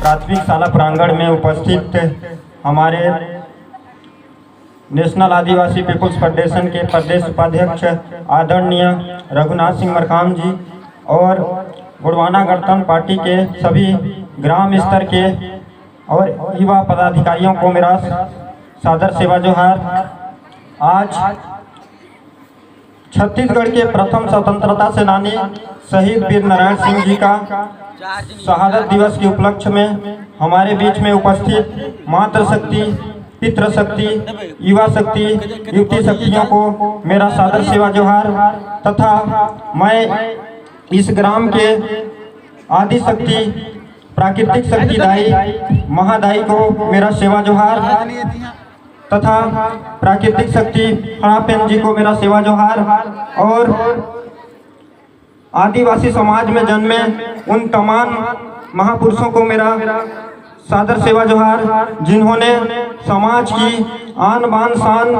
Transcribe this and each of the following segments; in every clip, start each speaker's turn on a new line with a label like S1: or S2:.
S1: प्राथमिक शाला प्रांगण में उपस्थित हमारे नेशनल आदिवासी पीपुल्स फेडरेशन के प्रदेश उपाध्यक्ष आदरणीय रघुनाथ सिंह मरकाम जी और गोंडवाना गणतंत्र पार्टी के सभी ग्राम स्तर के और युवा पदाधिकारियों को मेरा सादर सेवा जोहार। आज छत्तीसगढ़ के प्रथम स्वतंत्रता सेनानी शहीद वीर नारायण सिंह जी का शहादत दिवस के उपलक्ष्य में हमारे बीच में उपस्थित मातृशक्ति, पितृशक्ति, युवा शक्ति, युवती शक्तियों को मेरा सादर सेवा जोहार तथा मैं इस ग्राम के आदि शक्ति, प्राकृतिक शक्तिदायी महादायी को मेरा सेवा जोहार तथा प्राकृतिक शक्ति फणापेन जी को मेरा सेवा जोहार और आदिवासी समाज में जन्मे उन तमाम महापुरुषों को मेरा सादर सेवा जोहार जिन्होंने समाज की आन बान शान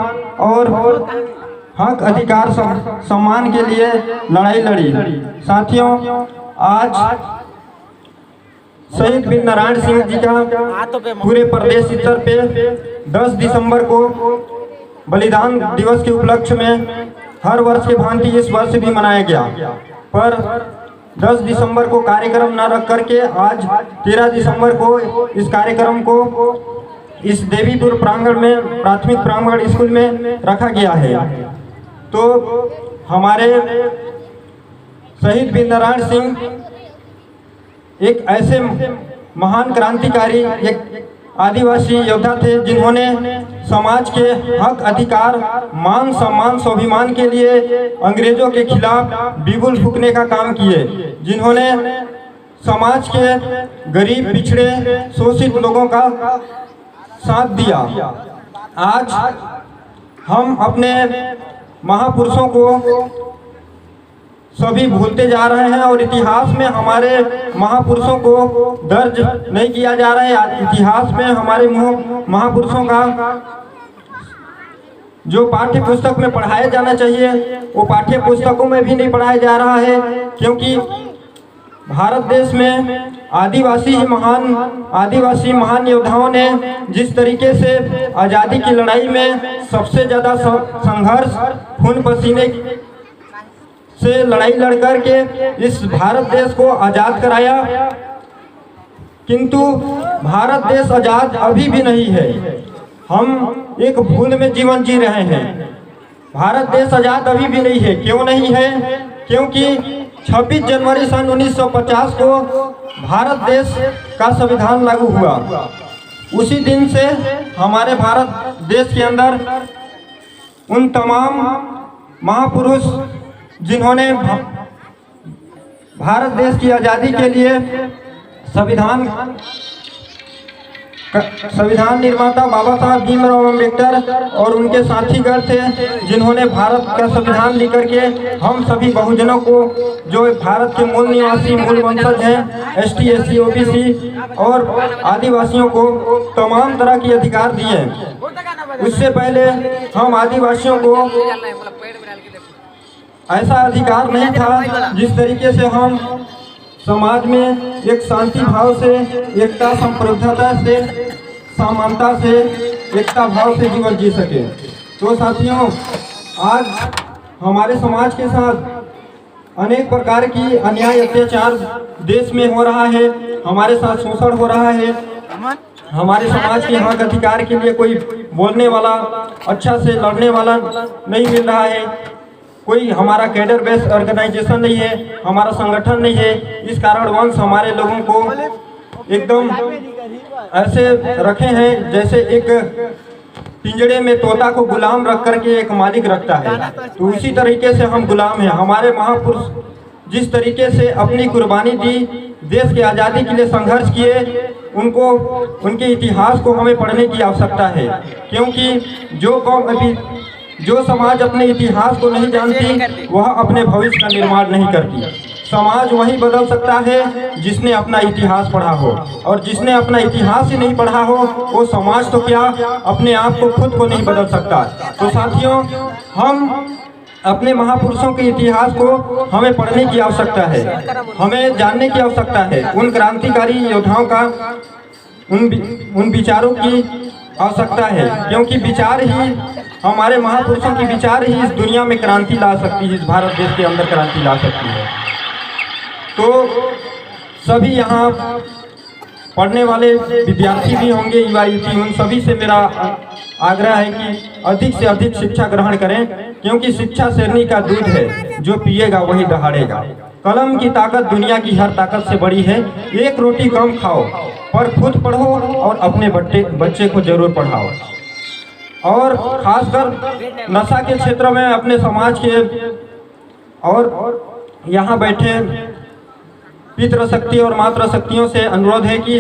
S1: और हक अधिकार सम्मान के लिए लड़ाई लड़ी। साथियों, आज शहीद वीर नारायण सिंह जी का पूरे प्रदेश स्तर पे 10 दिसंबर को बलिदान दिवस के उपलक्ष्य में हर वर्ष के भांति इस वर्ष भी मनाया गया, पर 10 दिसंबर को कार्यक्रम न रख करके आज 13 दिसंबर को इस कार्यक्रम को इस देवीपुर प्रांगण में प्राथमिक प्रांगण स्कूल में रखा गया है। तो हमारे शहीद वीर नारायण सिंह एक ऐसे महान क्रांतिकारी, एक आदिवासी योद्धा थे जिन्होंने समाज के हक अधिकार, मान सम्मान, स्वाभिमान के लिए अंग्रेजों के खिलाफ बिगुल फूंकने का काम किए, जिन्होंने समाज के गरीब, पिछड़े, शोषित लोगों का साथ दिया। आज हम अपने महापुरुषों को सभी भूलते जा रहे हैं और इतिहास में हमारे महापुरुषों को दर्ज नहीं किया जा रहा है। इतिहास में हमारे महापुरुषों का जो पाठ्य पुस्तक में पढ़ाया जाना चाहिए वो पाठ्य पुस्तकों में भी नहीं पढ़ाया जा रहा है, क्योंकि भारत देश में आदिवासी महान योद्धाओं ने जिस तरीके से आज़ादी की लड़ाई में सबसे ज़्यादा संघर्ष, खून पसीने से लड़ाई लड़ कर के इस भारत देश को आज़ाद कराया, किंतु भारत देश आज़ाद अभी भी नहीं है। हम एक भूल में जीवन जी रहे हैं। भारत देश आज़ाद अभी भी नहीं है। क्यों नहीं है? क्योंकि 26 जनवरी सन 1950 को भारत देश का संविधान लागू हुआ। उसी दिन से हमारे भारत देश के अंदर उन तमाम महापुरुष जिन्होंने भारत देश की आज़ादी के लिए संविधान निर्माता बाबा साहब भीमराव अम्बेडकर और उनके साथीगण थे, जिन्होंने भारत का संविधान लिखकर के हम सभी बहुजनों को, जो भारत के मूल निवासी, मूल वंशज हैं, ST SC OBC और आदिवासियों को तमाम तरह के अधिकार दिए। उससे पहले हम आदिवासियों को ऐसा अधिकार नहीं था जिस तरीके से हम समाज में एक शांति भाव से, एकता, संप्रभुता से, समानता से, एकता भाव से जीवन जी सके। तो साथियों, आज हमारे समाज के साथ अनेक प्रकार की अन्याय, अत्याचार देश में हो रहा है। हमारे साथ शोषण हो रहा है। हमारे समाज के हक अधिकार के लिए कोई बोलने वाला, अच्छा से लड़ने वाला नहीं मिल रहा है। कोई हमारा कैडर बेस्ड ऑर्गेनाइजेशन नहीं है, हमारा संगठन नहीं है। इस कारणवश हमारे लोगों को एकदम ऐसे रखे हैं जैसे एक पिंजड़े में तोता को गुलाम रख करके एक मालिक रखता है। तो उसी तरीके से हम गुलाम हैं। हमारे महापुरुष जिस तरीके से अपनी कुर्बानी दी, देश की आज़ादी के लिए संघर्ष किए, उनको, उनके इतिहास को हमें पढ़ने की आवश्यकता है, क्योंकि जो समाज अपने इतिहास को नहीं जानती वह अपने भविष्य का निर्माण नहीं करती। समाज वही बदल सकता है जिसने अपना इतिहास पढ़ा हो, और जिसने अपना इतिहास ही नहीं पढ़ा हो वो समाज तो क्या, अपने आप को खुद को नहीं बदल सकता। तो साथियों, हम अपने महापुरुषों के इतिहास को हमें पढ़ने की आवश्यकता है, हमें जानने की आवश्यकता है। उन क्रांतिकारी योद्धाओं का उन विचारों की आवश्यकता है, क्योंकि विचार ही, हमारे महापुरुषों की विचार ही इस दुनिया में क्रांति ला सकती है, इस भारत देश के अंदर क्रांति ला सकती है। तो सभी यहाँ पढ़ने वाले विद्यार्थी भी होंगे, युवा युवती, उन सभी से मेरा आग्रह है कि अधिक से अधिक शिक्षा ग्रहण करें, क्योंकि शिक्षा शेरनी का दूध है, जो पिएगा वही दहाड़ेगा। कलम की ताकत दुनिया की हर ताकत से बड़ी है। एक रोटी कम खाओ पर खुद पढ़ो और अपने बच्चे को जरूर पढ़ाओ। और खासकर नशा के क्षेत्र में अपने समाज के और यहाँ बैठे पितृशक्ति और मातृशक्तियों से अनुरोध है कि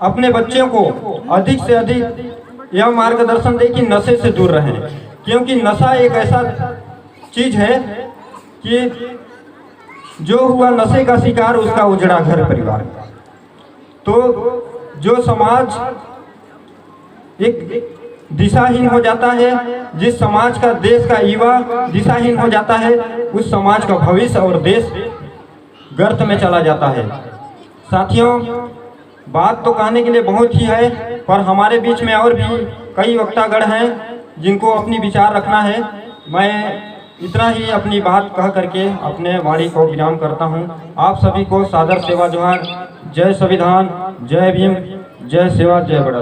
S1: अपने बच्चों को अधिक से अधिक यह मार्गदर्शन दे कि नशे से दूर रहें, क्योंकि नशा एक ऐसा चीज है कि जो हुआ नशे का शिकार, उसका उजड़ा घर परिवार। तो जो समाज एक दिशाहीन हो जाता है, जिस समाज का, देश का युवा दिशाहीन हो जाता है, उस समाज का भविष्य और देश गर्त में चला जाता है। साथियों, बात तो कहने के लिए बहुत ही है, पर हमारे बीच में और भी कई वक्तागण हैं जिनको अपनी विचार रखना है। मैं इतना ही अपनी बात कह करके अपने वाणी को विराम करता हूं। आप सभी को सादर सेवा जोहार। जय संविधान, जय भीम, जय सेवा, जय बड़ा।